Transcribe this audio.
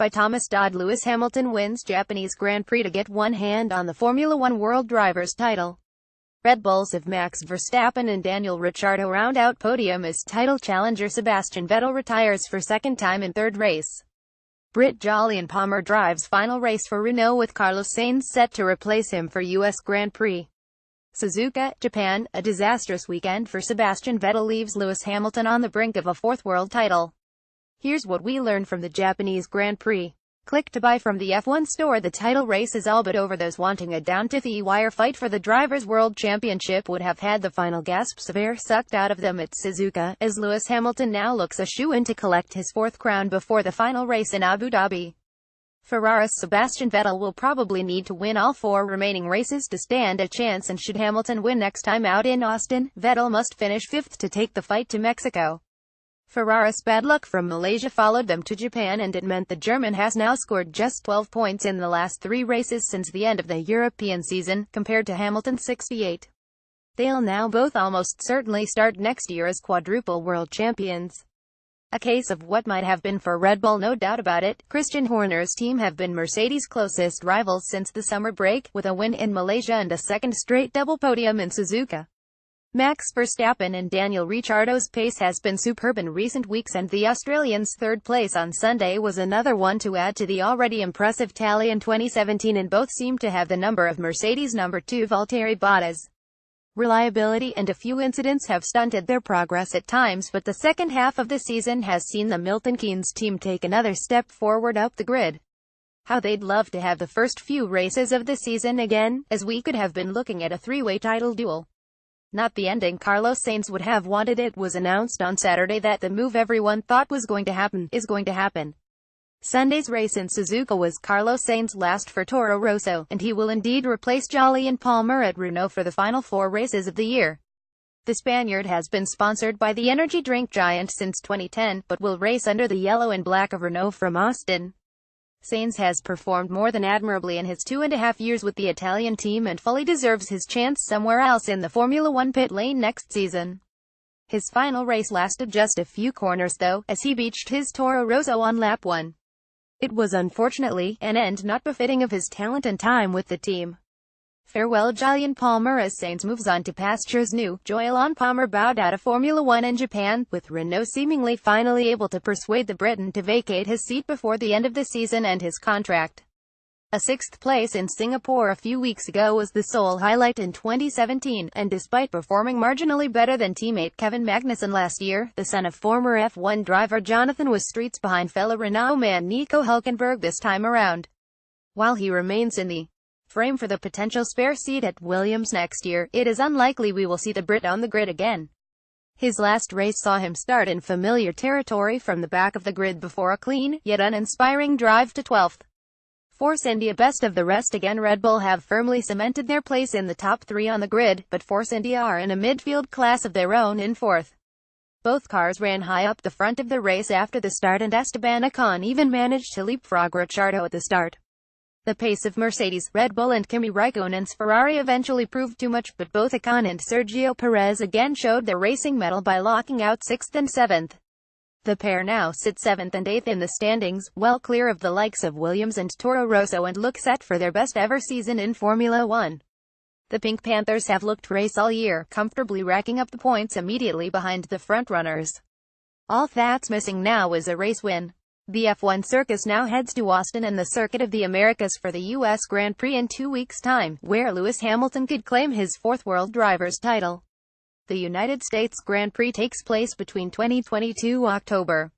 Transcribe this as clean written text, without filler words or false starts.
by Thomas Dodd. Lewis Hamilton wins Japanese Grand Prix to get one hand on the Formula One World Drivers' title. Red Bulls of Max Verstappen and Daniel Ricciardo round out podium as title challenger Sebastian Vettel retires for second time in third race. Brit Jolyon Palmer drives final race for Renault with Carlos Sainz set to replace him for U.S. Grand Prix. Suzuka, Japan. A disastrous weekend for Sebastian Vettel leaves Lewis Hamilton on the brink of a fourth world title. Here's what we learned from the Japanese Grand Prix. Click to buy from the F1 store. The title race is all but over. Those wanting a down-to-the-wire fight for the Drivers' World Championship would have had the final gasps of air sucked out of them at Suzuka, as Lewis Hamilton now looks a shoo-in to collect his fourth crown before the final race in Abu Dhabi. Ferrari's Sebastian Vettel will probably need to win all four remaining races to stand a chance, and should Hamilton win next time out in Austin, Vettel must finish fifth to take the fight to Mexico. Ferrari's bad luck from Malaysia followed them to Japan, and it meant the German has now scored just 12 points in the last 3 races since the end of the European season, compared to Hamilton's 68. They'll now both almost certainly start next year as quadruple world champions. A case of what might have been for Red Bull, no doubt about it. Christian Horner's team have been Mercedes' closest rivals since the summer break, with a win in Malaysia and a second straight double podium in Suzuka. Max Verstappen and Daniel Ricciardo's pace has been superb in recent weeks, and the Australian's third place on Sunday was another one to add to the already impressive tally in 2017, and both seem to have the number of Mercedes' number 2 Valtteri Bottas. Reliability and a few incidents have stunted their progress at times, but the second half of the season has seen the Milton Keynes team take another step forward up the grid. How they'd love to have the first few races of the season again, as we could have been looking at a three-way title duel. Not the ending Carlos Sainz would have wanted. It was announced on Saturday that the move everyone thought was going to happen is going to happen. Sunday's race in Suzuka was Carlos Sainz's last for Toro Rosso, and he will indeed replace Jolyon Palmer at Renault for the final 4 races of the year. The Spaniard has been sponsored by the energy drink giant since 2010, but will race under the yellow and black of Renault from Austin. Sainz has performed more than admirably in his 2.5 years with the Italian team, and fully deserves his chance somewhere else in the Formula One pit lane next season. His final race lasted just a few corners though, as he beached his Toro Rosso on lap 1. It was unfortunately an end not befitting of his talent and time with the team. Farewell Jolyon Palmer as Sainz moves on to pastures new. Jolyon Palmer bowed out of Formula One in Japan, with Renault seemingly finally able to persuade the Briton to vacate his seat before the end of the season and his contract. A 6th place in Singapore a few weeks ago was the sole highlight in 2017, and despite performing marginally better than teammate Kevin Magnussen last year, the son of former F1 driver Jonathan was streets behind fellow Renault man Nico Hülkenberg this time around. While he remains in the frame for the potential spare seat at Williams next year, it is unlikely we will see the Brit on the grid again. His last race saw him start in familiar territory from the back of the grid before a clean, yet uninspiring drive to 12th. Force India best of the rest again. Red Bull have firmly cemented their place in the top 3 on the grid, but Force India are in a midfield class of their own in 4th. Both cars ran high up the front of the race after the start, and Esteban Ocon even managed to leapfrog Ricciardo at the start. The pace of Mercedes, Red Bull and Kimi Raikkonen's Ferrari eventually proved too much, but both Ocon and Sergio Perez again showed their racing mettle by locking out 6th and 7th. The pair now sit 7th and 8th in the standings, well clear of the likes of Williams and Toro Rosso, and look set for their best ever season in Formula One. The Pink Panthers have looked race all year, comfortably racking up the points immediately behind the frontrunners. All that's missing now is a race win. The F1 circus now heads to Austin and the Circuit of the Americas for the U.S. Grand Prix in 2 weeks' time, where Lewis Hamilton could claim his 4th World Drivers' title. The United States Grand Prix takes place between 2022 October